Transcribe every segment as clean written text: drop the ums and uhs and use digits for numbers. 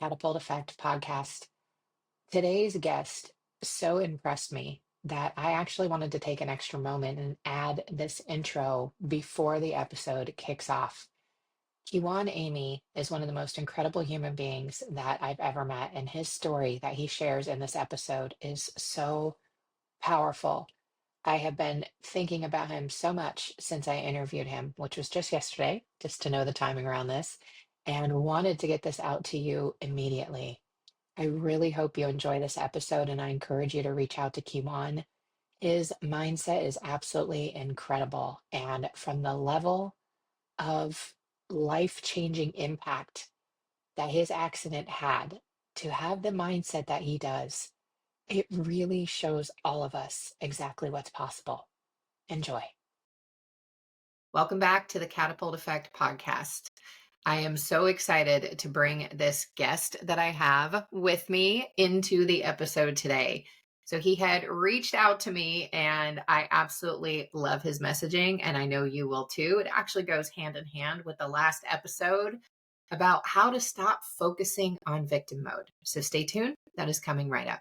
Catapult Effect podcast. Today's guest so impressed me that I actually wanted to take an extra moment and add this intro before the episode kicks off. Kijuan Amey is one of the most incredible human beings that I've ever met, and his story that he shares in this episode is so powerful. I have been thinking about him so much since I interviewed him, which was just yesterday, just to know the timing around this, and wanted to get this out to you immediately. I really hope you enjoy this episode, and I encourage you to reach out to Kiwan. His mindset is absolutely incredible. And from the level of life changing impact that his accident had, to have the mindset that he does, it really shows all of us exactly what's possible. Enjoy. Welcome back to the Catapult Effect podcast. I am so excited to bring this guest that I have with me into the episode today. So he had reached out to me, and I absolutely love his messaging, and I know you will too. It actually goes hand in hand with the last episode about how to stop focusing on victim mode. So stay tuned. That is coming right up.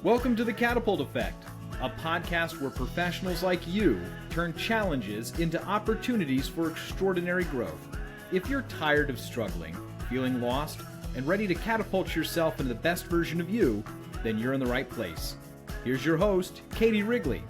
Welcome to the Catapult Effect, a podcast where professionals like you turn challenges into opportunities for extraordinary growth. If you're tired of struggling, feeling lost, and ready to catapult yourself into the best version of you, then you're in the right place. Here's your host, Katie Wrigley.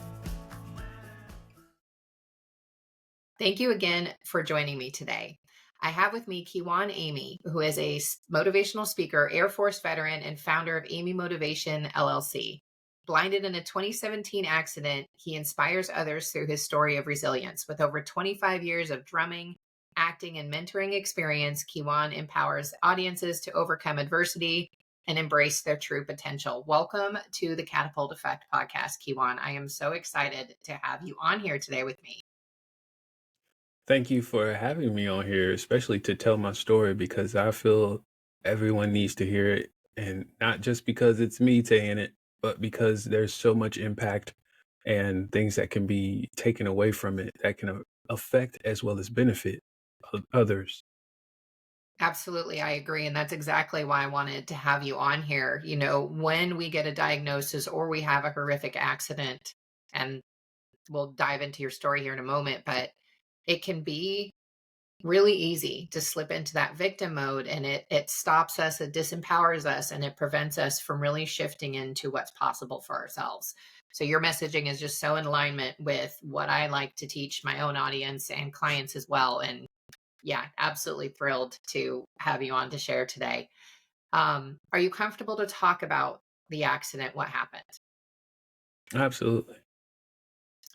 Thank you again for joining me today. I have with me Kijuan Amey, who is a motivational speaker, Air Force veteran, and founder of Amey Motivation, LLC. Blinded in a 2017 accident, he inspires others through his story of resilience. With over 25 years of drumming, acting, and mentoring experience, Kijuan empowers audiences to overcome adversity and embrace their true potential. Welcome to the Catapult Effect podcast, Kijuan. I am so excited to have you on here today with me. Thank you for having me on here, especially to tell my story, because I feel everyone needs to hear it. And not just because it's me saying it, but because there's so much impact and things that can be taken away from it that can affect as well as benefit others. Absolutely, I agree. And that's exactly why I wanted to have you on here. You know, when we get a diagnosis or we have a horrific accident, and we'll dive into your story here in a moment, but it can be really easy to slip into that victim mode, and it stops us, it disempowers us, and it prevents us from really shifting into what's possible for ourselves. So your messaging is just so in alignment with what I like to teach my own audience and clients as well. And yeah, absolutely thrilled to have you on to share today. Are you comfortable to talk about the accident? What happened? Absolutely.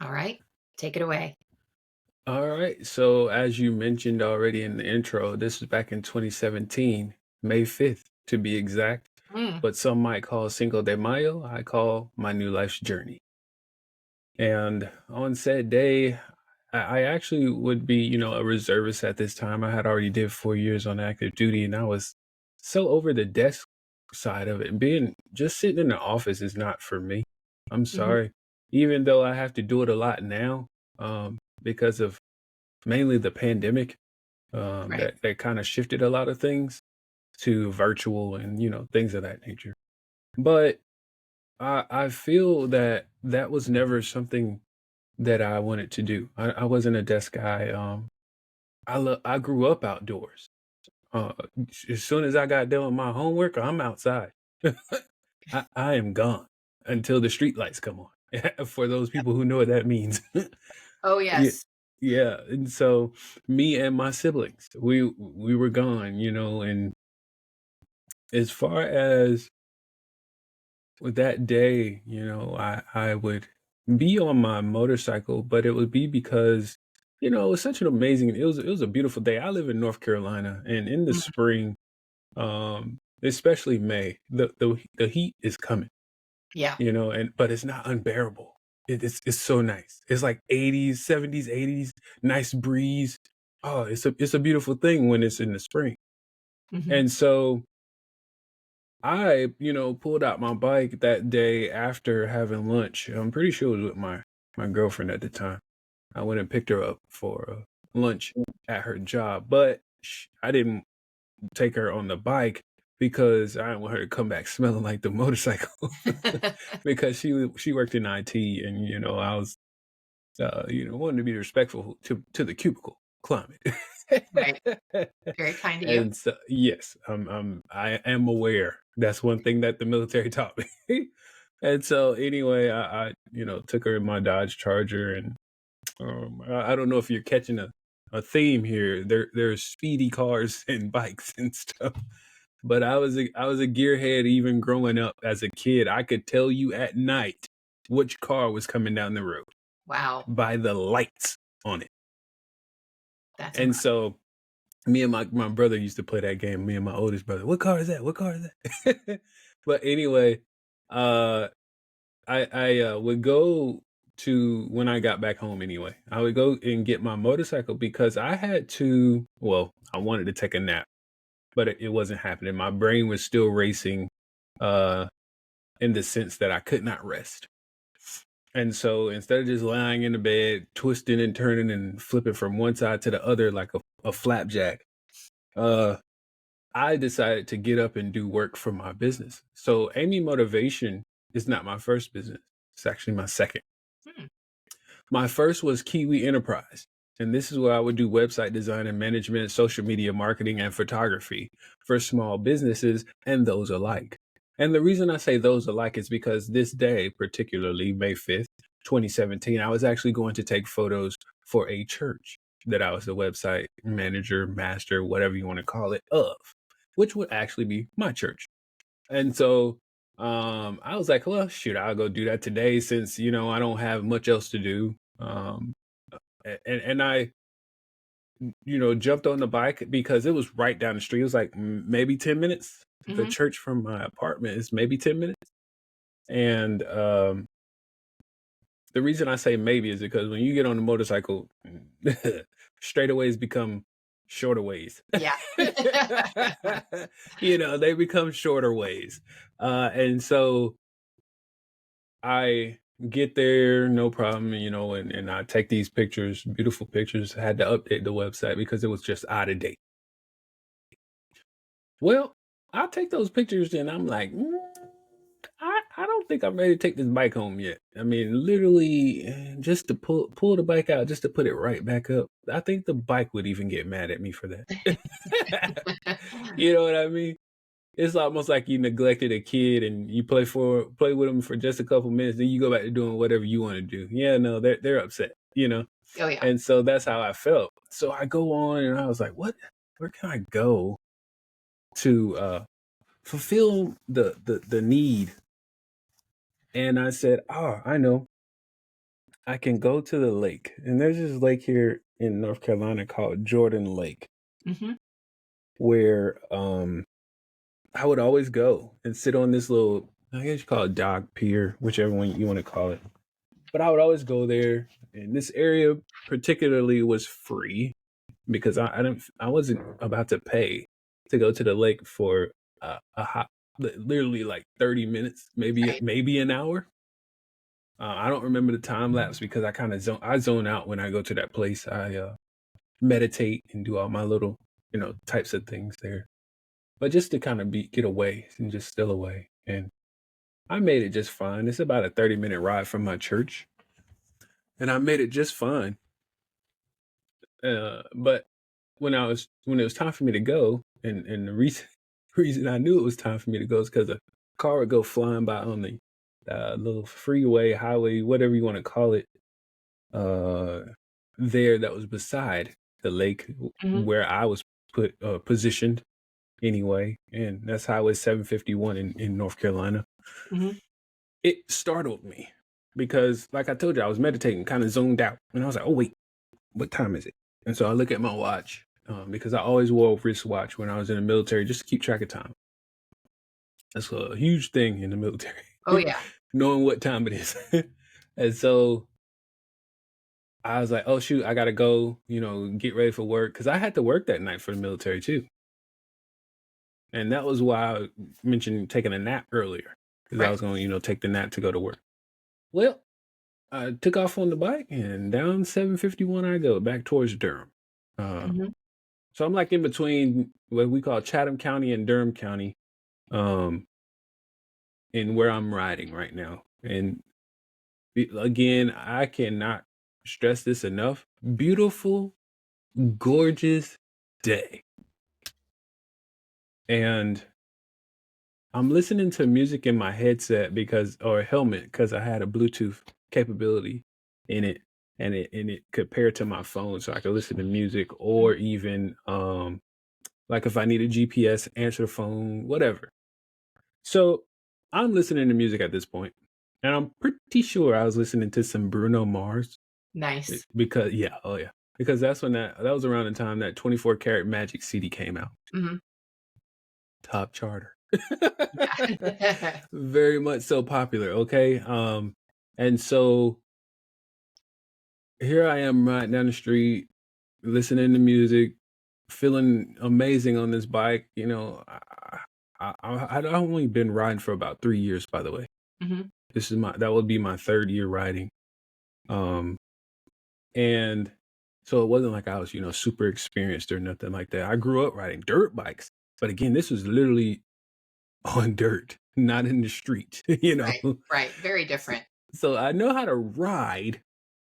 All right, take it away. All right. So, as you mentioned already in the intro, this was back in 2017, May 5th to be exact. Mm, But some might call Cinco de Mayo. I call my new life's journey. And on said day, I actually would be, a reservist at this time. I had already did 4 years on active duty, and I was so over the desk side of it. Being just sitting in the office is not for me. I'm hmm sorry. Even though I have to do it a lot now, because of mainly the pandemic, right. that kind of shifted a lot of things to virtual and, things of that nature. But I feel that that was never something that I wanted to do. I wasn't a desk guy. I grew up outdoors. Uh, as soon as I got done with my homework, I'm outside. I am gone until the street lights come on. For those people who know what that means. Oh, Yeah, yes. yeah. And so me and my siblings, we were gone, and as far as with that day, I would be on my motorcycle, but it would be because, it was such an amazing, it was a beautiful day. I live in North Carolina, and in the Mm, spring, especially May, the heat is coming, yeah. but it's not unbearable. It's so nice. It's like 80s, 70s, 80s, nice breeze. Oh, it's a beautiful thing when it's in the spring. hmm And so I, pulled out my bike that day after having lunch. I'm pretty sure it was with my girlfriend at the time. I went and picked her up for lunch at her job, but I didn't take her on the bike because I didn't want her to come back smelling like the motorcycle because she worked in IT, and I was wanted to be respectful to the cubicle climate. Right. Very kind of you. And so, yes, I am aware. That's one thing that the military taught me. And so anyway, I took her in my Dodge Charger, and I don't know if you're catching a theme here. There's speedy cars and bikes and stuff. But I was a gearhead even growing up as a kid. I could tell you at night which car was coming down the road Wow. by the lights on it. That's And impressive. so me and my brother used to play that game. Me and my oldest brother. What car is that? What car is that? But anyway, uh, I would go to, when I got back home anyway, I would go and get my motorcycle because I had to. Well, I wanted to take a nap, but it wasn't happening. My brain was still racing, uh, in the sense that I could not rest. And so instead of just lying in the bed, twisting and turning and flipping from one side to the other like a flapjack, uh, I decided to get up and do work for my business. So Amy Motivation is not my first business. It's actually my second. Hmm. My first was Kiwi Enterprise. And this is where I would do website design and management, social media marketing, and photography for small businesses and those alike. And the reason I say those alike is because this day, particularly May 5th, 2017, I was actually going to take photos for a church that I was the website manager, master, whatever you want to call it, of, which would actually be my church. And so I was like, well, shoot, I'll go do that today since, I don't have much else to do. And I, jumped on the bike because it was right down the street. It was like maybe 10 minutes. The Hmm. church from my apartment is maybe 10 minutes. And the reason I say maybe is because when you get on the motorcycle, straightaways become shorter ways. Yeah. They become shorter ways. And so I get there, no problem, and I take these pictures, beautiful pictures. I had to update the website because it was just out of date. Well, I take those pictures and I'm like, I don't think I'm ready to take this bike home yet. I mean, literally, just to pull the bike out, just to put it right back up. I think the bike would even get mad at me for that. You know what I mean? It's almost like you neglected a kid and you play with them for just a couple minutes, then you go back to doing whatever you want to do. Yeah, no, they're upset. Oh yeah. And so that's how I felt. So I go on and I was like, where can I go to fulfill the need? And I said, oh, I know. I can go to the lake. And there's this lake here in North Carolina called Jordan Lake, Hmm. where I would always go and sit on this little, I guess you call it dog pier, whichever one you want to call it. But I would always go there. And this area particularly was free because I wasn't about to pay to go to the lake for a hot, literally like 30 minutes, Right. maybe an hour. I don't remember the time lapse because I kind of zone out when I go to that place. I meditate and do all my little, types of things there. But just to kind of get away and just still away. And I made it just fine. It's about a 30-minute ride from my church. And I made it just fine. But when it was time for me to go, and the reason I knew it was time for me to go is because a car would go flying by on the little freeway, highway, whatever you want to call it, there that was beside the lake Hmm. where I was positioned anyway, and that's Highway 751 in North Carolina. Hmm. It startled me because, like I told you, I was meditating, kind of zoned out, and I was like, "Oh wait, what time is it?" And so I look at my watch because I always wore a wristwatch when I was in the military just to keep track of time. That's a huge thing in the military, Oh yeah. knowing what time it is. And so I was like, "Oh shoot, I gotta go, get ready for work," because I had to work that night for the military too. And that was why I mentioned taking a nap earlier, because I Right. was going to, take the nap to go to work. Well, I took off on the bike and down 751 I go, back towards Durham. Uh, Mhm. so I'm like in between what we call Chatham County and Durham County, um, in where I'm riding right now. And again, I cannot stress this enough. Beautiful, gorgeous day. And I'm listening to music in my headset or helmet because I had a Bluetooth capability in it, and it could pair to my phone so I could listen to music, Mm. or even like if I need a GPS, answer the phone, whatever. So I'm listening to music at this point, and I'm pretty sure I was listening to some Bruno Mars Nice. because yeah, oh yeah, because that's when that was around the time that 24 Karat Magic CD came out. Mhm. Top charter. Yeah. Very much so popular, okay? And so here I am riding down the street, listening to music, feeling amazing on this bike. You know, I'd only been riding for about 3 years, by the way. Mhm. That would be my third year riding. Um, and so it wasn't like I was, super experienced or nothing like that. I grew up riding dirt bikes, but again, this was literally on dirt, not in the street, you know. Right, right, very So, different. so I know how to ride,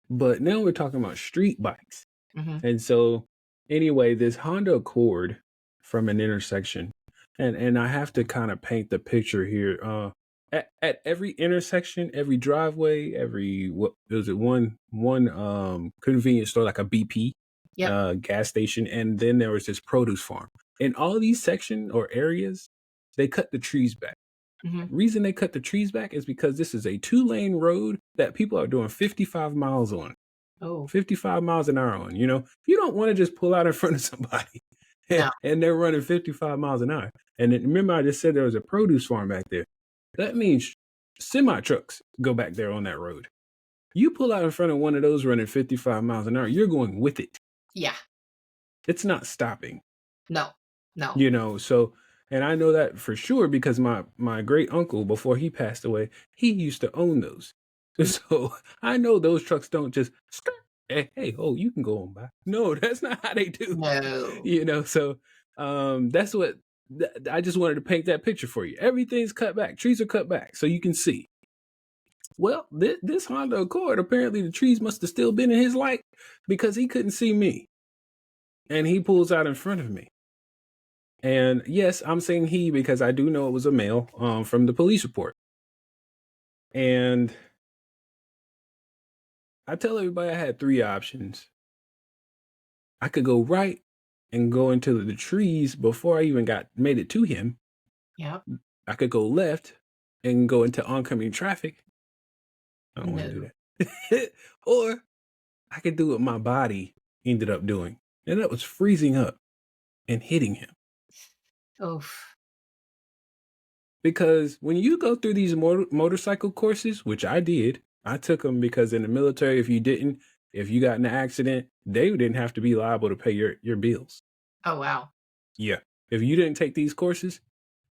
but now we're talking about street bikes. Mhm. And so anyway, this Honda Accord from an intersection, and I have to kind of paint the picture here. At every intersection, every driveway, every what was it one convenience store like a BP Yep. gas station, and then there was this produce farm. In all these section or areas, they cut the trees back. Mhm. Reason they cut the trees back is because this is a 2-lane road that people are doing 55 miles on. Oh, 55 miles an hour on. You don't want to just pull out in front of somebody no. and they're running 55 miles an hour. And then, remember, I just said there was a produce farm back there. That means semi trucks go back there on that road. You pull out in front of one of those running 55 miles an hour, you're going with it. Yeah. It's not stopping, No. No. so, and I know that for sure because my great uncle, before he passed away, he used to own those. Mm. So I know those trucks don't just skirt, hey, oh, you can go on by. No, that's not how they do. No. So that's what I just wanted to paint that picture for you. Everything's cut back, trees are cut back, so you can see. Well, this Honda Accord, apparently the trees must have still been in his light because he couldn't see me, and he pulls out in front of me. And yes, I'm saying he because I do know it was a male from the police report. And I tell everybody I had 3 options. I could go right and go into the trees before I even made it to him. Yep. I could go left and go into oncoming traffic. I don't want to No. do that. Or I could do what my body ended up doing. And that was freezing up and hitting him. Oof. Because when you go through these motorcycle courses, which I did, I took them because in the military, if you got in an accident, they didn't have to be liable to pay your bills. Oh, wow. Yeah. If you didn't take these courses,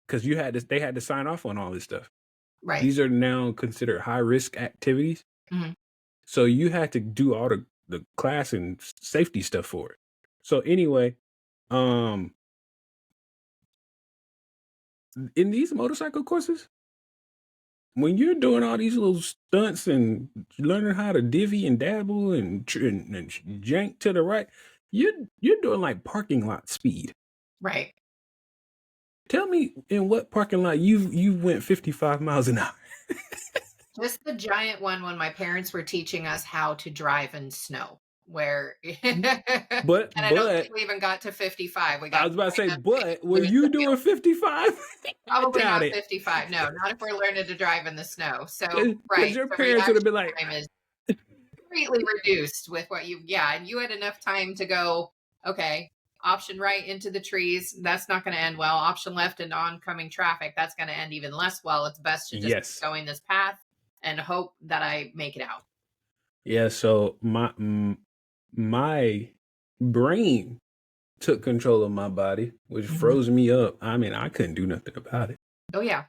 because they had to sign off on all this stuff. Right. These are now considered high risk activities. Mhm. So you had to do all the class and safety stuff for it. So anyway, um, in these motorcycle courses, when you're doing all these little stunts and learning how to divvy and dabble and jank to the right, you're doing like parking lot speed. Right. Tell me in what parking lot you went 55 miles an hour. Just the giant one when my parents were teaching us how to drive in snow, where and But I don't think but we even got to 55. We I got was about to right say, enough so we but could were lose the you wheel. doing 55? I Probably doubt not it. 55. No, not if we're learning to drive in the snow. So, Because right. your So parents would have reaction been like, time is greatly reduced with what yeah, and you had enough time to go, okay, option right into the trees. That's not going to end well. Option left into oncoming traffic. That's going to end even less well. It's best to just keep yes. going this path and hope that I make it out. Yeah, so my brain took control of my body, which Mhm. froze me up. I mean, I couldn't do nothing about it. Oh, yeah.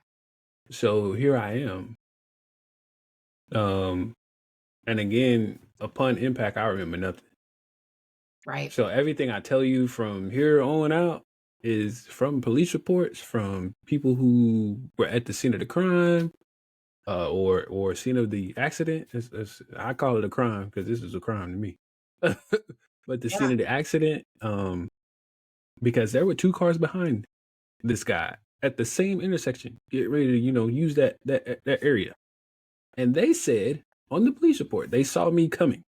So here I am. And again, upon impact, I remember nothing. Right. So everything I tell you from here on out is from police reports, from people who were at the scene of the crime, or scene of the accident. I call it a crime because this is a crime to me. But the scene Yeah. of the accident, because there were two cars behind this guy at the same intersection, get ready to use that area, and they said on the police report they saw me coming.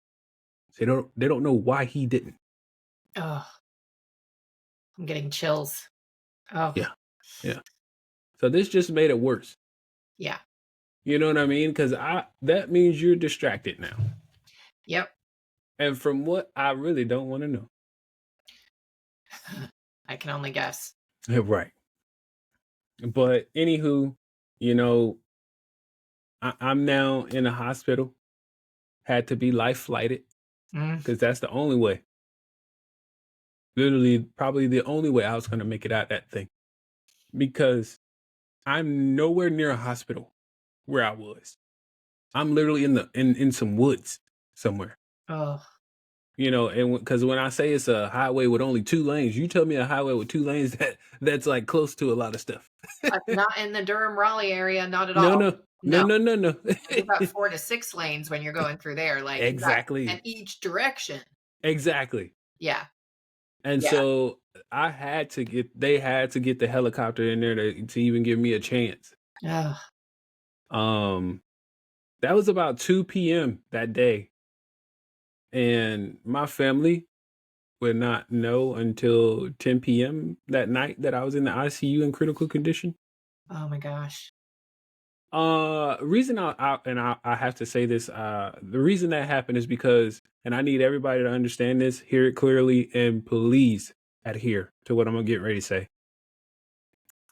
They don't know why he didn't. Oh, I'm getting chills. Oh, Yeah, yeah. So this just made it worse. yeah. You know what I mean? Because that means you're distracted now, Yep. and from what I really don't want to know. I can only guess. Right. But anywho, you know, I'm now in a hospital. Had to be life flighted Mm. because that's the only way. Literally, probably the only way I was going to make it out that thing. Because I'm nowhere near a hospital where I was. I'm literally in some woods somewhere. Oh, And because when I say it's a highway with only 2 lanes, you tell me a highway with 2 lanes that's like close to a lot of stuff. not in the Durham Raleigh area, not at No, all. no, no, No, no, no, no. you've got 4 to 6 lanes when you're going through there, like, you got in Exactly. each direction. Exactly. Yeah, And yeah. so they had to get the helicopter in there to even give me a chance. Ugh. Um, that was about 2 p.m. that day. And my family would not know until 10 p.m. that night that I was in the ICU in critical condition. Oh my gosh. Reason I have to say this, the reason that happened is because, and I need everybody to understand this, hear it clearly, and please adhere to what I'm gonna get ready to say.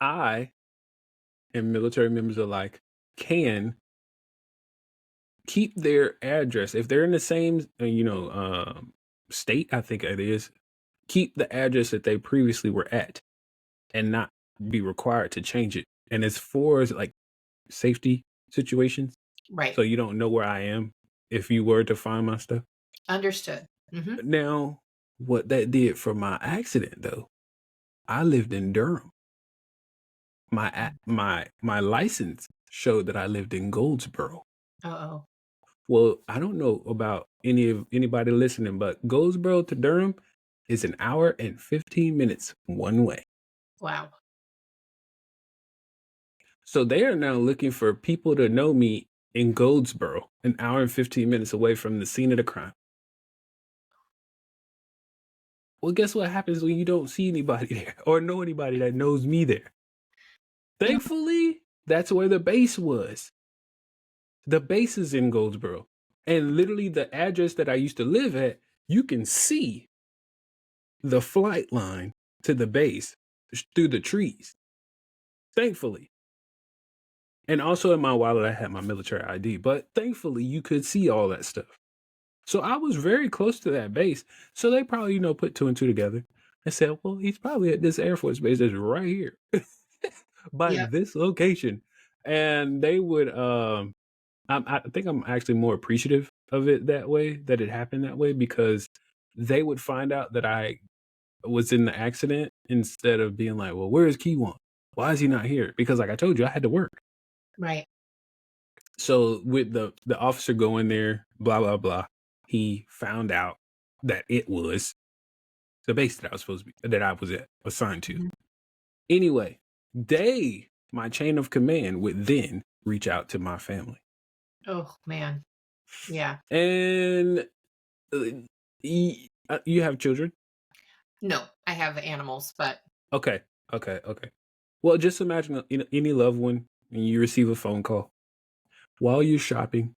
I and military members alike can keep their address if they're in the same state. I think it is, keep the address that they previously were at and not be required to change it. And as far as like safety situations, Right. so you don't know where I am if you were to find my stuff. Understood. Mhm. Now, what that did for my accident though, I lived in Durham. My license showed that I lived in Goldsboro. Uh-oh. Well, I don't know about anybody listening, but Goldsboro to Durham is an hour and 15 minutes one way. Wow. So they are now looking for people to know me in Goldsboro, an hour and 15 minutes away from the scene of the crime. Well, guess what happens when you don't see anybody there or know anybody that knows me there? Yeah. Thankfully, that's where the base was. The base is in Goldsboro. And literally the address that I used to live at, you can see the flight line to the base through the trees. Thankfully. And also in my wallet, I had my military ID, but thankfully you could see all that stuff. So I was very close to that base. So they probably, put two and two together and said, well, he's probably at this Air Force base that's right here by Yep. this location. And they would, I think I'm actually more appreciative of it that way, that it happened that way, because they would find out that I was in the accident instead of being like, well, where is Kijuan? Why is he not here? Because like I told you, I had to work. Right. So with the officer going there, blah, blah, blah, he found out that it was the base that I was assigned to. Mhm. Anyway, my chain of command would then reach out to my family. Oh, man. Yeah. And you have children? No, I have animals, but Okay. Well, just imagine any loved one and you receive a phone call while you're shopping,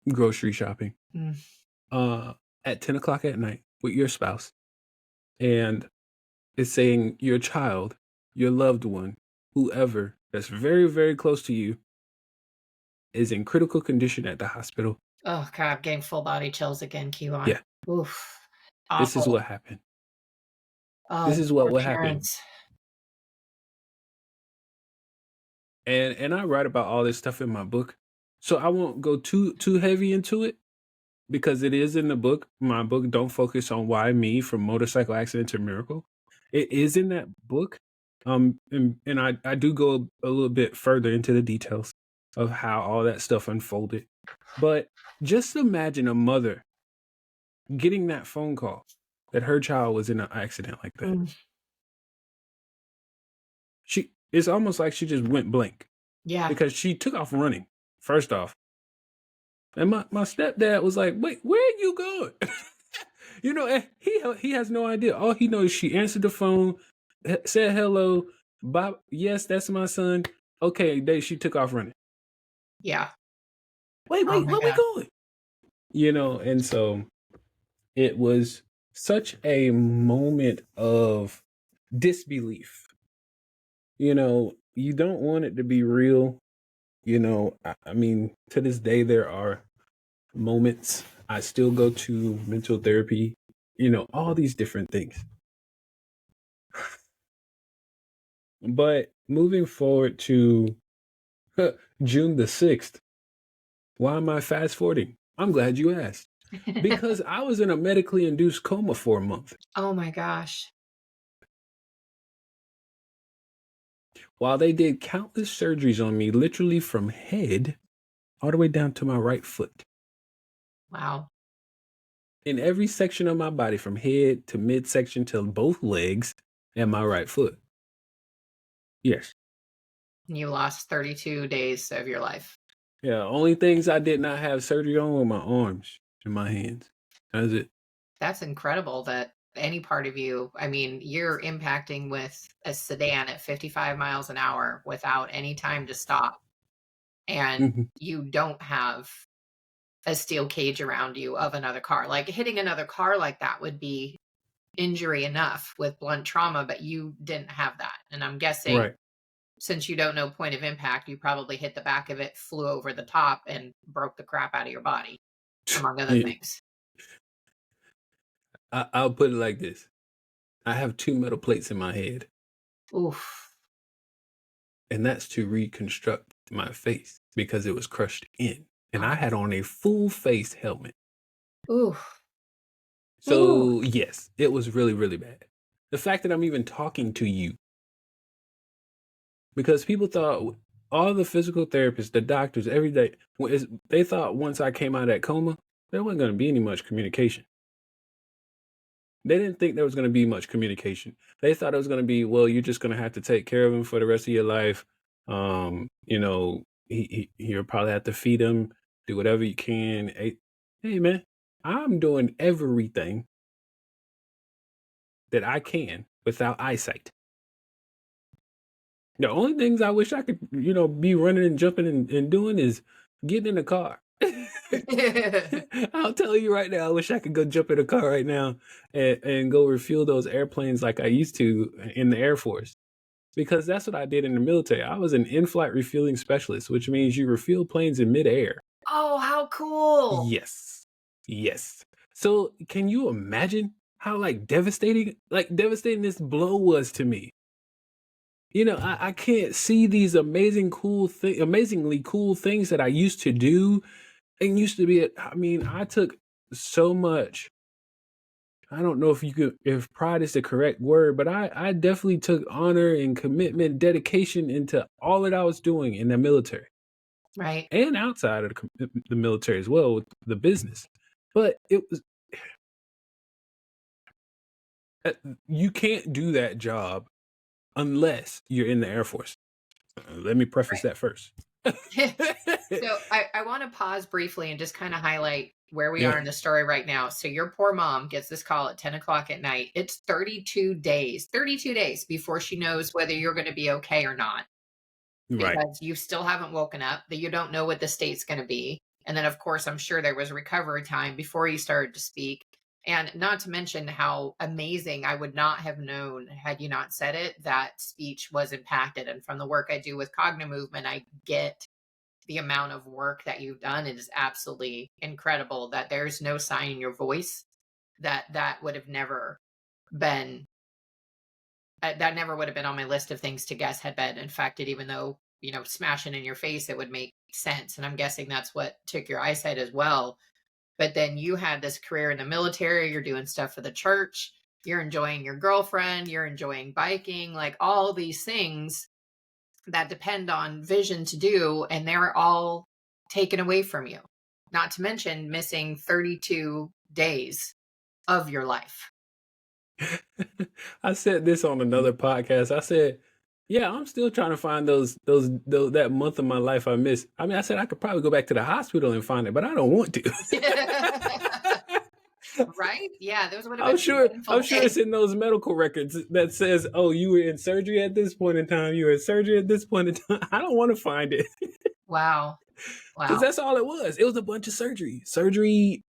grocery shopping, mm, uh, at 10 o'clock at night with your spouse, and it's saying your child, your loved one, whoever that's very, very close to you is in critical condition at the hospital. oh god, I'm getting full body chills again, Kiwan. Yeah, Oof. this is Awful. what happened. Oh, This the is what poor would happen. parents. And I write about all this stuff in my book. So I won't go too heavy into it, because it is in the book. My book, Don't Focus on Why Me, From Motorcycle Accident to Miracle. It is in that book. And I do go a little bit further into the details of how all that stuff unfolded. But just imagine a mother getting that phone call that her child was in an accident like that. Mm, It's almost like she just went blank yeah. because she took off running, first off. And my stepdad was like, "Wait, where are you going?" And he has no idea. All he knows is she answered the phone, said hello, Bob, yes, that's my son. Okay, she took off running. Yeah. Wait, Oh wait, my where we God. going? And so it was such a moment of disbelief. You don't want it to be real. I mean, to this day, there are moments. I still go to mental therapy, all these different things. But moving forward to June the 6th, why am I fast forwarding? I'm glad you asked. Because I was in a medically induced coma for a month. Oh my gosh. While they did countless surgeries on me, literally from head all the way down to my right foot. Wow. In every section of my body, from head to midsection to both legs and my right foot. Yes. You lost 32 days of your life. Yeah, only things I did not have surgery on were my arms and my hands. That's it. That's incredible that any part of you, I mean, you're impacting with a sedan at 55 miles an hour without any time to stop. And Mhm. you don't have a steel cage around you of another car. Like hitting another car like that would be injury enough with blunt trauma, but you didn't have that. And I'm guessing Right. since you don't know point of impact, you probably hit the back of it, flew over the top, and broke the crap out of your body, among other Yeah. things. I'll put it like this. I have 2 metal plates in my head, Oof. and that's to reconstruct my face because it was crushed in. And I Oh. had on a full face helmet. Oof. Ooh. So, yes, it was really, really bad. The fact that I'm even talking to you, because people thought all the physical therapists, the doctors, every day, they thought once I came out of that coma, there wasn't going to be any much communication. They didn't think there was going to be much communication. They thought it was going to be, well, you're just going to have to take care of him for the rest of your life. You'll probably have to feed him, do whatever you can. Hey, man, I'm doing everything that I can without eyesight. The only things I wish I could, be running and jumping and doing is getting in the car. I'll tell you right now, I wish I could go jump in a car right now and go refuel those airplanes like I used to in the Air Force. Because that's what I did in the military. I was an in-flight refueling specialist, which means you refuel planes in midair. Oh, how cool. Yes. Yes. So can you imagine how devastating this blow was to me? I can't see these amazingly cool things that I used to do and used to be. I took so much. I don't know if pride is the correct word, but I definitely took honor and commitment, dedication into all that I was doing in the military Right. and outside of the military as well with the business. But it was, you can't do that job unless you're in the Air Force. Let me preface that first. So I want to pause briefly and just kind of highlight where we Yeah, are in the story right now. So your poor mom gets this call at 10 o'clock at night. It's 32 days before she knows whether you're going to be okay or not, right. because you still haven't woken up, that you don't know what the state's going to be. And then, of course, I'm sure there was recovery time before you started to speak. And not to mention how amazing, I would not have known had you not said it, that speech was impacted. And from the work I do with cognitive movement, I get the amount of work that you've done. It is absolutely incredible that there's no sign in your voice that would have never been that never would have been on my list of things to guess had been infected, even though, smashing in your face, it would make sense. And I'm guessing that's what took your eyesight as well. But then you had this career in the military, you're doing stuff for the church, you're enjoying your girlfriend, you're enjoying biking, like all these things that depend on vision to do, and they're all taken away from you. Not to mention missing 32 days of your life. I said this on another podcast. I said, yeah, I'm still trying to find those that month of my life I missed. I mean, I said I could probably go back to the hospital and find it, but I don't want to. Right? Yeah, those would have I'm been sure painful days. it's in those medical records that says, oh, you were in surgery at this point in time, you were in surgery at this point in time. I don't want to find it. Wow. Because that's all it was. It was a bunch of surgery,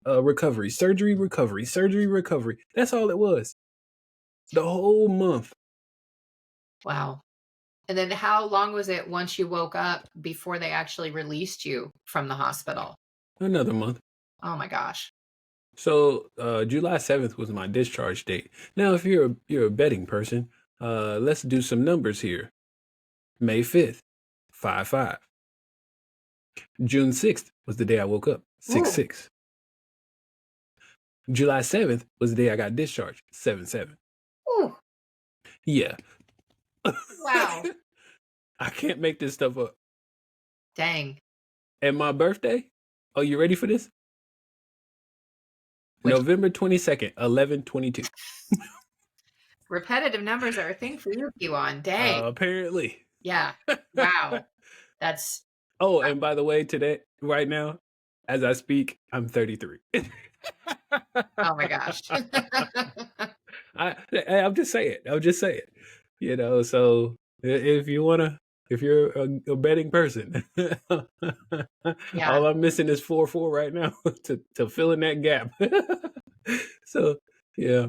recovery, surgery, recovery, surgery, recovery. That's all it was. The whole month. Wow. And then how long was it once you woke up before they actually released you from the hospital? Another month. Oh my gosh. So July 7th was my discharge date. Now, if you're a betting person, let's do some numbers here. May 5th, 5-5. June 6th was the day I woke up, 6-6. July 7th was the day I got discharged, 7-7. Ooh. Yeah. Wow. I can't make this stuff up. Dang. And my birthday, are you ready for this? November 22nd, 11/22. Repetitive numbers are a thing for you, Kijuan. Dang. Apparently. Yeah. Wow. That's. Oh, and by the way, today, right now, as I speak, I'm 33. Oh my gosh. I'm just saying. You know, so if you're a betting person, all I'm missing is 4-4 right now to fill in that gap. So, yeah.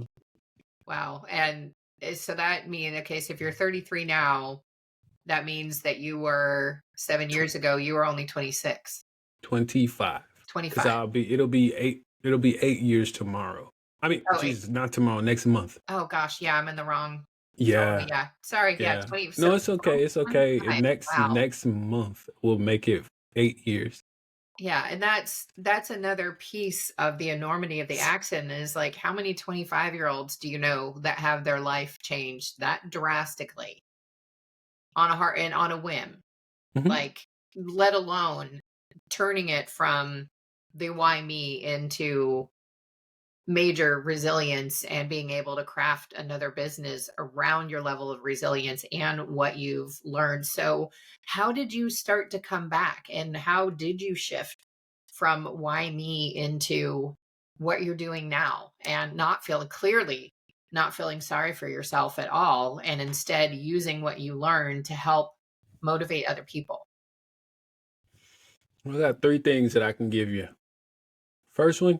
Wow. And so that means, okay, so if you're 33 now, that means that you were 7 years ago, you were only 26. 25. 25. It'll be 8 years tomorrow. I mean, Jesus, not tomorrow, next month. Oh gosh, yeah, I'm in the wrong. Yeah. Oh, yeah. Sorry. Yeah. 20. No, it's okay. It's okay. Wow. Next month will make it 8 years. Yeah, and that's another piece of the enormity of the accident is like how many 25-year-olds do you know that have their life changed that drastically on a whim? Mm-hmm. Like, let alone turning it from the why me into major resilience and being able to craft another business around your level of resilience and what you've learned. So how did you start to come back, and how did you shift from why me into what you're doing now, and not feeling sorry for yourself at all, and instead using what you learned to help motivate other people? I got 3 things that I can give you. First one,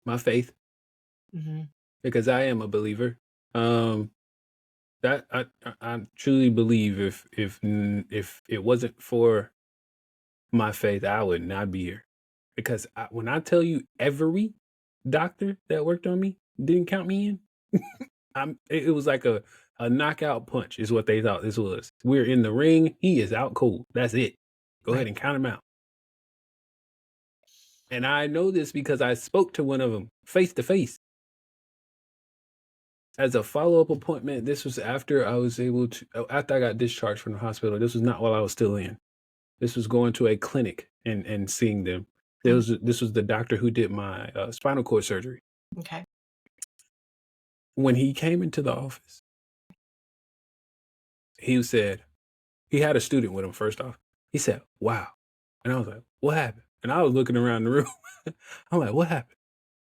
my faith, because I am a believer. That I truly believe if it wasn't for my faith, I would not be here. Because when I tell you every doctor that worked on me didn't count me in, it was like a knockout punch is what they thought this was. We're in the ring. He is out cold. That's it. Go ahead and count him out. And I know this because I spoke to one of them face to face. As a follow-up appointment, this was after after I got discharged from the hospital. This was not while I was still in. This was going to a clinic and seeing them. This was the doctor who did my spinal cord surgery. Okay. When he came into the office, he said, he had a student with him first off. He said, wow. And I was like, what happened? And I was looking around the room. I'm like, what happened?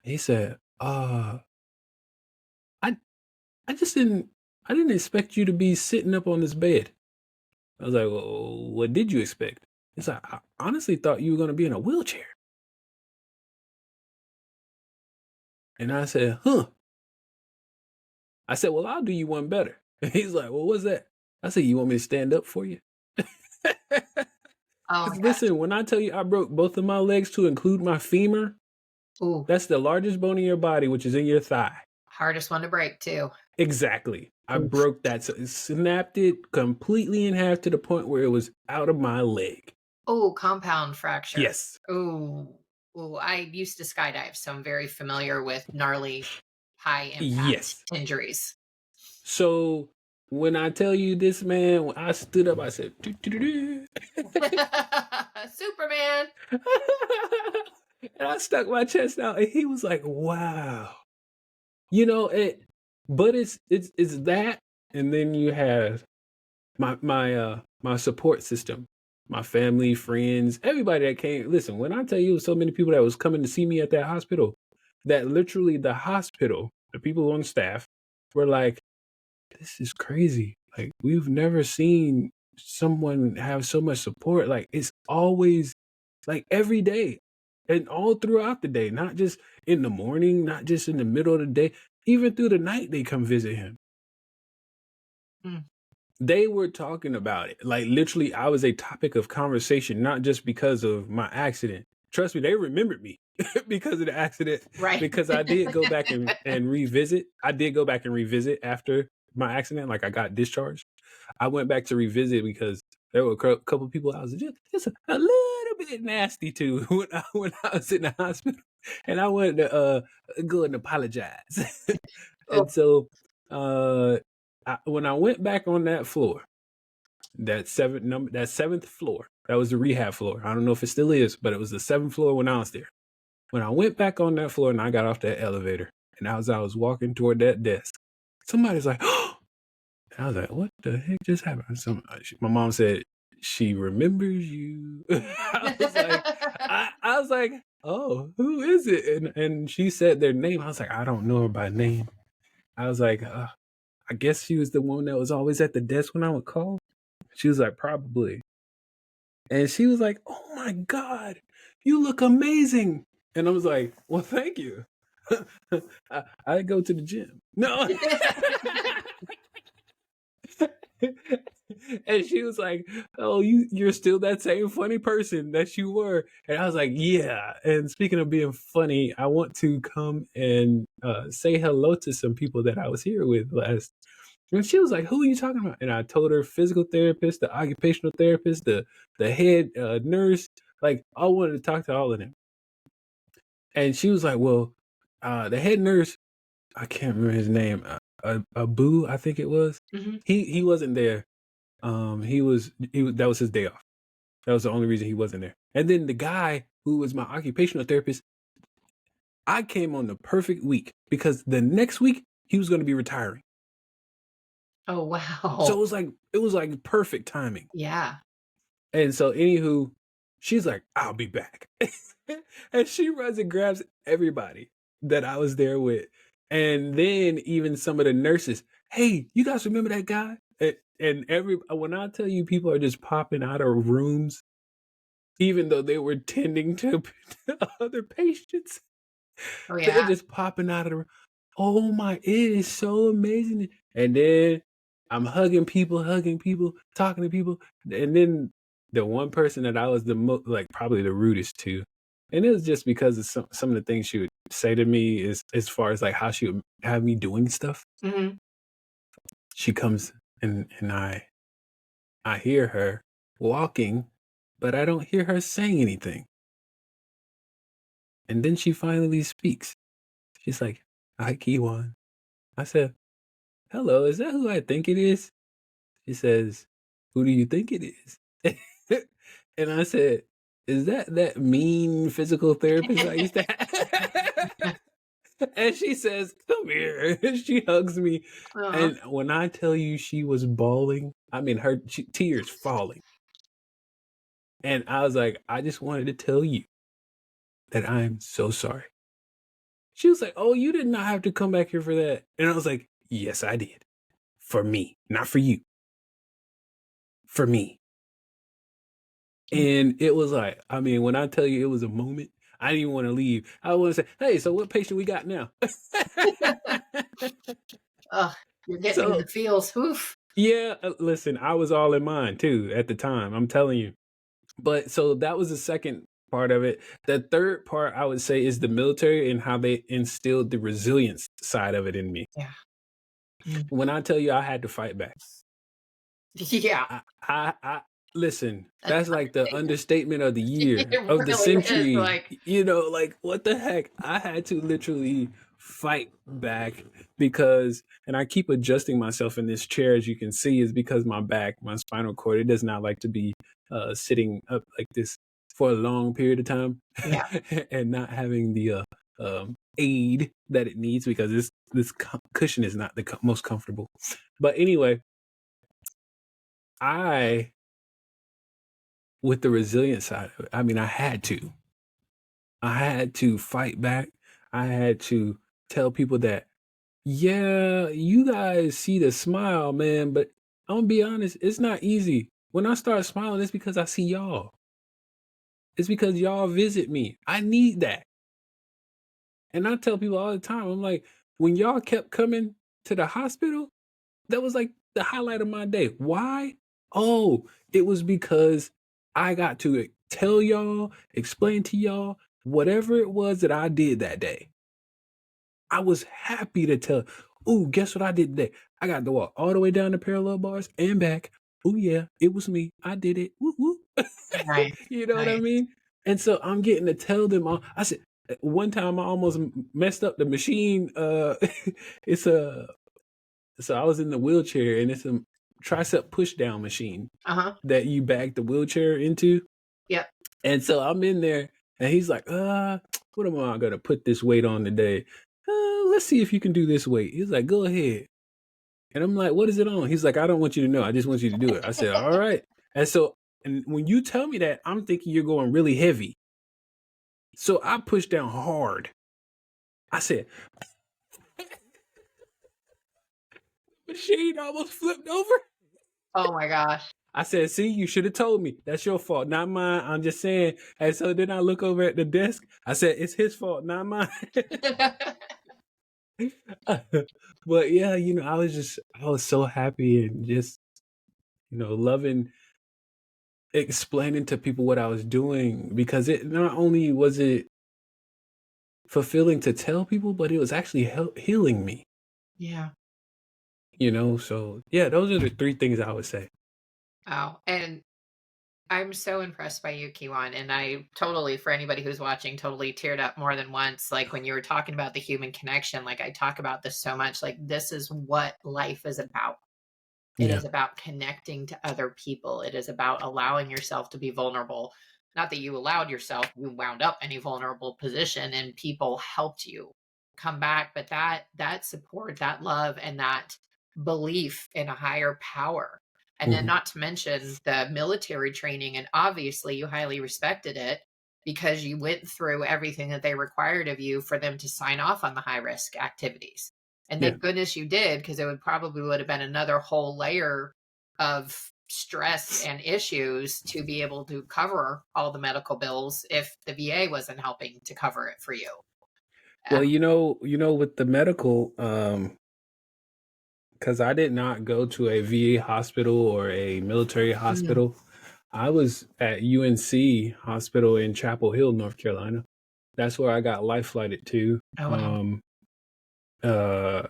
He said, I didn't expect you to be sitting up on this bed. I was like, well, what did you expect? He's like, I honestly thought you were going to be in a wheelchair. And I said, huh. I said, well, I'll do you one better. And he's like, well, what's that? I said, you want me to stand up for you? Listen, when I tell you I broke both of my legs to include my femur, that's the largest bone in your body, which is in your thigh. Hardest one to break, too. Exactly. I broke that. So it snapped it completely in half to the point where it was out of my leg. Oh, compound fracture. Yes. Oh. Ooh, I used to skydive, so I'm very familiar with gnarly, high impact Yes. injuries. So when I tell you this, man, when I stood up, I said, "Doo, doo, doo, doo." Superman. And I stuck my chest out, and he was like, "Wow." You know, but it's that, and then you have my support system, my family, friends, everybody that came. Listen, when I tell you so many people that was coming to see me at that hospital, that literally the hospital, the people on staff were like, "This is crazy. Like we've never seen someone have so much support. Like it's always like every day and all throughout the day, not just in the morning, not just in the middle of the day, even through the night they come visit him." Mm. They were talking about it. Like literally I was a topic of conversation, not just because of my accident. Trust me, they remembered me because of the accident, Right. because I did go back and revisit. I did go back and revisit after my accident. Like I got discharged. I went back to revisit because there were a couple people I was just a little bit nasty to when I was in the hospital, and I wanted to go and apologize. Oh, And so uh, when I went back on that floor, that seventh floor, that was the rehab floor. I don't know if it still is, but it was the seventh floor when I was there. When I went back on that floor and I got off that elevator, and as I was walking toward that desk, somebody's like, "Oh," and I was like, "What the heck just happened?" My mom said she remembers you. I was like, "Oh, who is it?" And she said their name. I was like, "I don't know her by name." I was like, "I guess she was the one that was always at the desk when I would call." She was like, "Probably." And she was like, "Oh my God, you look amazing." And I was like, "Well, thank you." I go to the gym. No. And she was like, "Oh, you're still that same funny person that you were." And I was like, "Yeah." And speaking of being funny, I want to come and say hello to some people that I was here with last. And she was like, "Who are you talking about?" And I told her physical therapist, the occupational therapist, the head nurse. Like I wanted to talk to all of them. And she was like, "Well, the head nurse, I can't remember his name, Abu, I think it was. mhm. He wasn't there. That was his day off. That was the only reason he wasn't there. And then the guy who was my occupational therapist, I came on the perfect week because the next week he was going to be retiring. Oh, So wow. it was like perfect timing. Yeah. And so anywho, she's like, "I'll be back." And she runs and grabs everybody that I was there with. And then even some of the nurses, "Hey, you guys remember that guy?" And when I tell you people are just popping out of rooms, even though they were tending to other patients, Oh, they're yeah. just popping out of the room. Oh my, it is so amazing. And then I'm hugging people, talking to people. And then the one person that I was the most, like probably the rudest to, and it was just because of some of the things she would say to me is as far as like how she would have me doing stuff. Mhm. She comes and I hear her walking, but I don't hear her saying anything. And then she finally speaks. She's like, "Hi, Kiwan." I said, "Hello, is that who I think it is?" She says, "Who do you think it is?" And I said, "Is that mean physical therapist I used to have?" And she says, "Come here." She hugs me. Aw. And when I tell you she was bawling, I mean, tears falling. And I was like, "I just wanted to tell you that I'm so sorry." She was like, "Oh, you did not have to come back here for that." And I was like, "Yes, I did. For me, not for you. For me." Mm. And it was like, I mean, when I tell you it was a moment, I didn't even want to leave. I want to say, "Hey, so what patient we got now?" Ugh, you're getting me So the feels. Oof. yeah, listen, I was all in mine too at the time. I'm telling you. But so that was the second part of it. The third part I would say is the military and how they instilled the resilience side of it in me. Yeah. Mm. When I tell you I had to fight back, Yeah. I Listen, That's that's like the understatement. understatement of the year, It of the really is, century. like, Like what the heck? I had to literally fight back because, and I keep adjusting myself in this chair, as you can see, is because my back, my spinal cord, it does not like to be sitting up like this for a long period of time yeah. and not having the aid that it needs because this cushion is not the most comfortable. But anyway, I with the resilient side of it, I mean, I had to fight back. I had to tell people that, yeah, you guys see the smile, man, but I'm gonna be honest, it's not easy. When I start smiling, it's because I see y'all. It's because y'all visit me. I need that. And I tell people all the time, I'm like, when y'all kept coming to the hospital, that was like the highlight of my day. Why? Oh, it was because I got to tell y'all, explain to y'all whatever it was that I did that day. I was happy to tell. Ooh, guess what I did today? I got to walk all the way down the parallel bars and back. Oh yeah, it was me. I did it. Woo woo. Nice, You know what I nice. mean? And so I'm getting to tell them all. I said one time I almost messed up the machine. It's a so I was in the wheelchair and it's a tricep push down machine Uh-huh. that you back the wheelchair into. Yep. And so I'm in there and he's like, what am I gonna put this weight on today? Let's see if you can do this weight. He's like, go ahead. And I'm like, what is it on? He's like, I don't want you to know. I just want you to do it. I said, all right. And so, and when you tell me that, I'm thinking you're going really heavy. So I pushed down hard. I said, machine almost flipped over. Oh my gosh. I said, see, you should have told me. That's your fault, not mine. I'm just saying. And so then I look over at the desk. I said, it's his fault, not mine. But yeah, I was so happy and just, loving explaining to people what I was doing because it not only was it fulfilling to tell people, but it was actually healing me, Yeah. So yeah, those are the three things I would say. Wow. And I'm so impressed by you, Kiwan. And I totally, for anybody who's watching, totally teared up more than once. Like when you were talking about the human connection, like I talk about this so much, like this is what life is about. It Yeah. is about connecting to other people. It is about allowing yourself to be vulnerable. Not that you allowed yourself, you wound up in a vulnerable position and people helped you come back. But that support, that love, and that belief in a higher power. And then Mhm. not to mention the military training. And obviously you highly respected it because you went through everything that they required of you for them to sign off on the high risk activities. And Yeah. thank goodness you did, because it would have been another whole layer of stress and issues to be able to cover all the medical bills if the VA wasn't helping to cover it for you. Well, with the medical, because I did not go to a VA hospital or a military Mm. hospital. I was at UNC Hospital in Chapel Hill, North Carolina. That's where I got life flighted to. Oh, wow. Uh,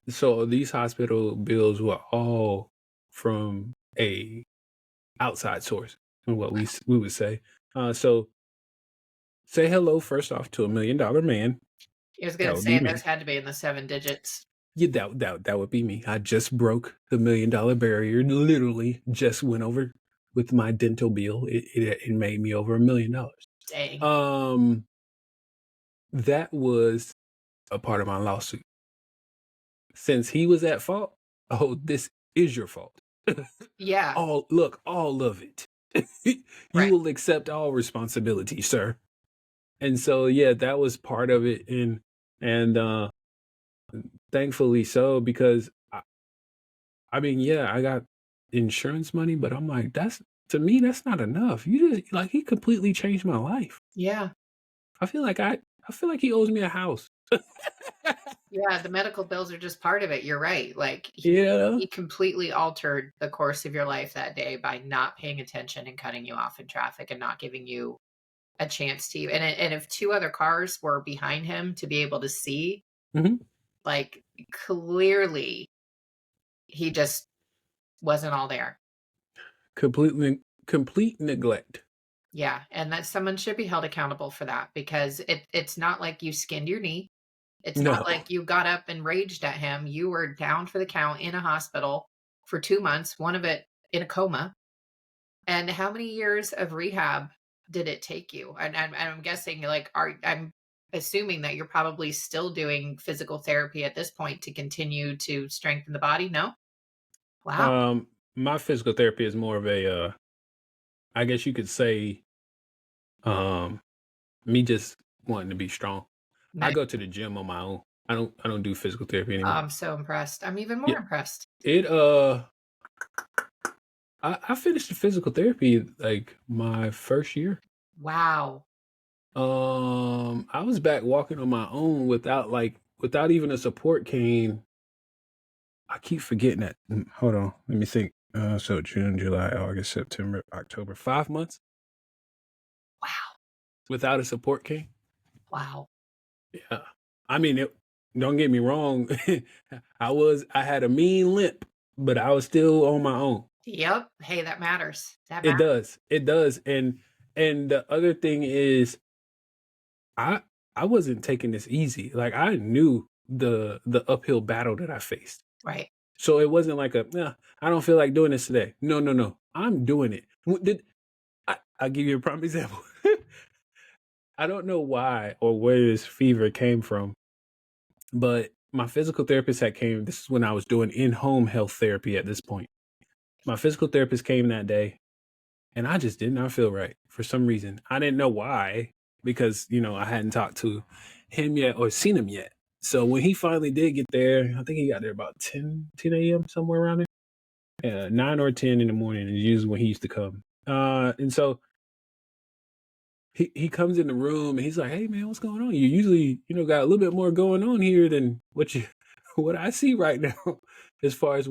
so these hospital bills were all from a outside source, what we would say. So say hello first off to $1 million man. I was going That to would be say those me. had to be in the 7 digits. Yeah, that would be me. I just broke the $1 million barrier. Literally, just went over with my dental bill. It made me over $1 million. Dang. That was a part of my lawsuit. Since he was at fault, oh, this is your fault. Yeah. all of it. You Right. will accept all responsibility, sir. And so yeah, that was part of it, and thankfully so, because I mean, yeah, I got insurance money, but I'm like, to me, that's not enough. You just like he completely changed my life. Yeah. I feel like he owes me a house. Yeah. The medical bills are just part of it. You're right. Like Yeah. he completely altered the course of your life that day by not paying attention and cutting you off in traffic and not giving you a chance to. And if two other cars were behind him to be able to see, Hmm. like clearly he just wasn't all there. complete neglect. Yeah, and that someone should be held accountable for that because it's not like you skinned your knee. It's not No. like you got up and raged at him. You were down for the count in a hospital for 2 months, one of it in a coma. And how many years of rehab did it take you? And I'm guessing, like, I'm assuming that you're probably still doing physical therapy at this point to continue to strengthen the body, no? Wow. My physical therapy is more of a, I guess you could say, um, me just wanting to be strong. I Nice. go to the gym on my own. I don't do physical therapy Oh, anymore. I'm so impressed. I'm even more Yeah, impressed. it I finished the physical therapy like my first year. Wow. I was back walking on my own without even a support cane. I keep forgetting that. Hold on, let me think. So June, July, August, September, October, 5 months Wow. without a support cane. Wow. Yeah, I mean, don't get me wrong. I had a mean limp, but I was still on my own. Yep. Hey, that matters. That It matters. does, it does, and the other thing is, I I wasn't taking this easy. Like I knew the uphill battle that I faced. Right. So it wasn't like "Nah, I don't feel like doing this today." No, no, no. I'm doing it. I'll give you a prime example. I don't know why or where this fever came from, but my physical therapist this is when I was doing in-home health therapy at this point. My physical therapist came that day and I just did not feel right for some reason. I didn't know why because, I hadn't talked to him yet or seen him yet. So when he finally did get there, I think he got there about 10 a.m., somewhere around there. Yeah, 9 or 10 in the morning is usually when he used to come. And so he comes in the room and he's like, "Hey man, what's going on? You usually, got a little bit more going on here than what I see right now as far as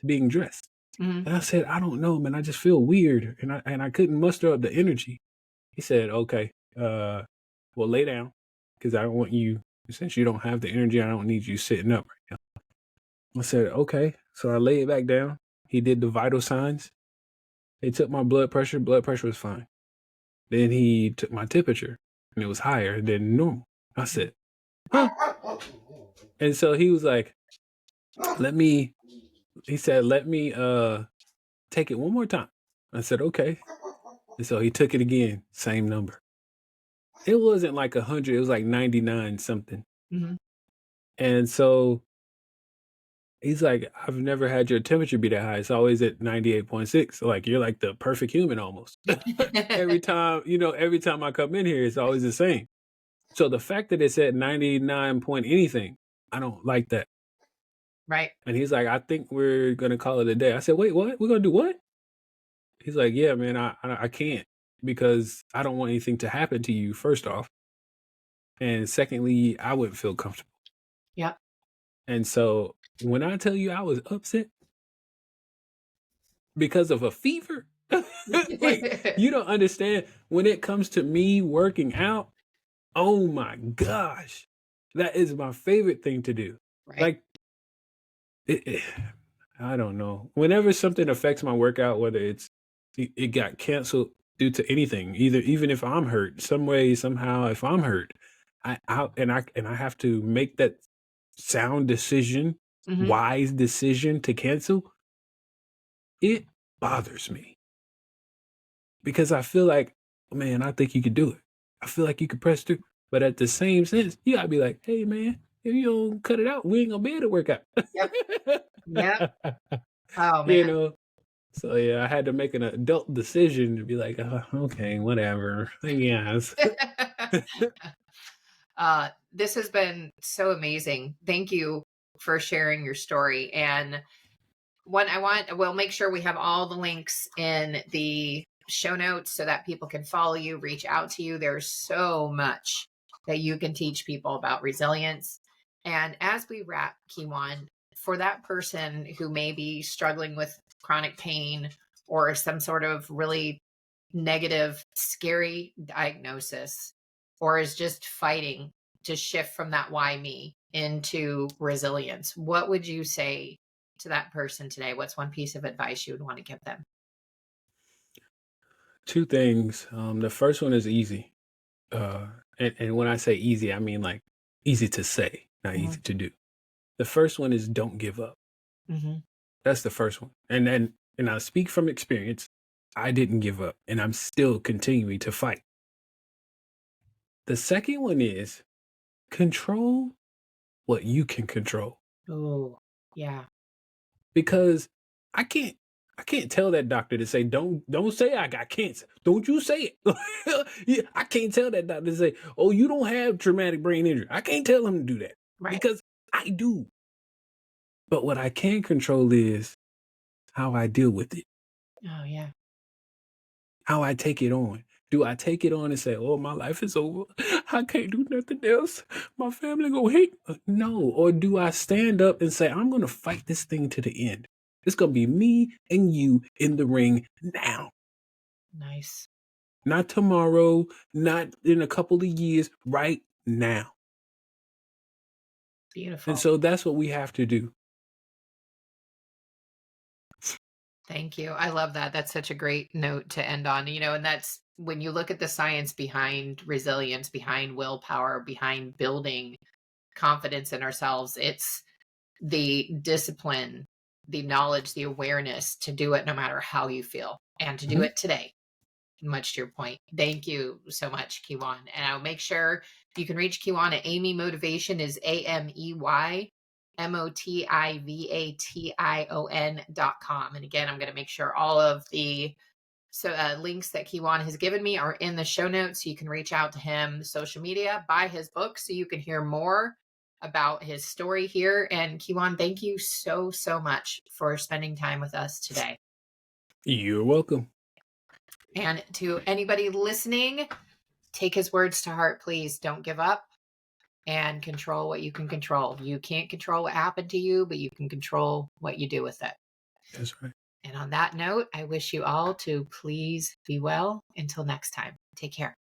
being dressed." Mhm. And I said, "I don't know, man. I just feel weird." And I couldn't muster up the energy. He said, "Okay, well, lay down because I don't want you, since you don't have the energy, I don't need you sitting up right now." I said, "Okay." So I laid back down. He did the vital signs. They took my blood pressure. Blood pressure was fine. Then he took my temperature and it was higher than normal. I said, "Huh?" And so he was like, "Let me," he said, "Let me take it one more time." I said, "Okay." And so he took it again, same number. It wasn't like 100, it was like 99 something. Mhm. And so he's like, "I've never had your temperature be that high. It's always at 98.6. So like you're like the perfect human almost." Every time I come in here, it's always the same. So the fact that it's at 99 point anything, I don't like that. Right. And he's like, "I think we're gonna call it a day." I said, "Wait, what? We're gonna do what?" He's like, "Yeah, man, I can't because I don't want anything to happen to you, first off. And secondly, I wouldn't feel comfortable." Yep. And so when I tell you I was upset because of a fever, like you don't understand when it comes to me working out. Oh my gosh, that is my favorite thing to do. Right. Like, I don't know. Whenever something affects my workout, whether it got canceled due to anything, even if I'm hurt, some way, somehow, if I'm hurt, I have to make that sound decision, Mhm. wise decision to cancel. It bothers me because I feel like, man, I think you could do it. I feel like you could press through. But at the same sense, you gotta be like, "Hey man, if you don't cut it out, we ain't gonna be able to work out." Yep. Yep. Oh, man. you know. So yeah, I had to make an adult decision to be like, okay, whatever. I guess. This has been so amazing. Thank you for sharing your story. And we'll make sure we have all the links in the show notes so that people can follow you, reach out to you. There's so much that you can teach people about resilience. And as we wrap, Kiwan, for that person who may be struggling with chronic pain or some sort of really negative, scary diagnosis, or is just fighting to shift from that why me into resilience, what would you say to that person today? What's one piece of advice you would want to give them? Two things. The first one is easy. And when I say easy, I mean like easy to say, not Mhm. easy to do. The first one is don't give up. Mhm. That's the first one. And I speak from experience. I didn't give up, and I'm still continuing to fight. The second one is control what you can control. Oh, yeah. Because I can't I can't tell that doctor to say, don't say I got cancer. Don't you say it. Yeah, I can't tell that doctor to say, oh, you don't have traumatic brain injury. I can't tell him to do that Right. because I do. But what I can control is how I deal with it, Oh, yeah. how I take it on. Do I take it on and say, oh, my life is over? I can't do nothing else. My family gonna hate me. No. Or do I stand up and say, I'm gonna fight this thing to the end? It's gonna be me and you in the ring now. Nice. Not tomorrow, not in a couple of years, right now. And Beautiful. so that's what we have to do. Thank you. I love that. That's such a great note to end on. And that's when you look at the science behind resilience, behind willpower, behind building confidence in ourselves, it's the discipline, the knowledge, the awareness to do it no matter how you feel and to do Mhm. it today. Much to your point. Thank you so much, Kijuan. And I'll make sure you can reach Kijuan at Amey Motivation is AMEYMotivation.com. And again, I'm going to make sure all of the links that Kijuan has given me are in the show notes. So you can reach out to him, social media, buy his book so you can hear more about his story here. And Kijuan, thank you so, so much for spending time with us today. You're welcome. And to anybody listening, take his words to heart, please. Don't give up and control what you can control. You can't control what happened to you, but you can control what you do with it. That's right. And on that note, I wish you all to please be well. Until next time, take care.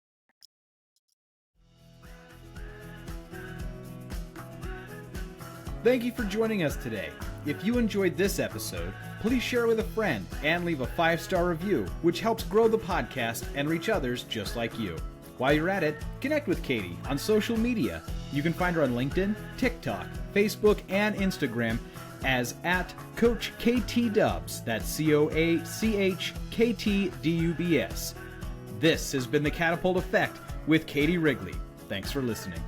Thank you for joining us today. If you enjoyed this episode, please share it with a friend and leave a 5-star review, which helps grow the podcast and reach others just like you. While you're at it, connect with Katie on social media. You can find her on LinkedIn, TikTok, Facebook, and Instagram as @CoachKTDubs. That's CoachKTDubs. This has been the Catapult Effect with Katie Wrigley. Thanks for listening.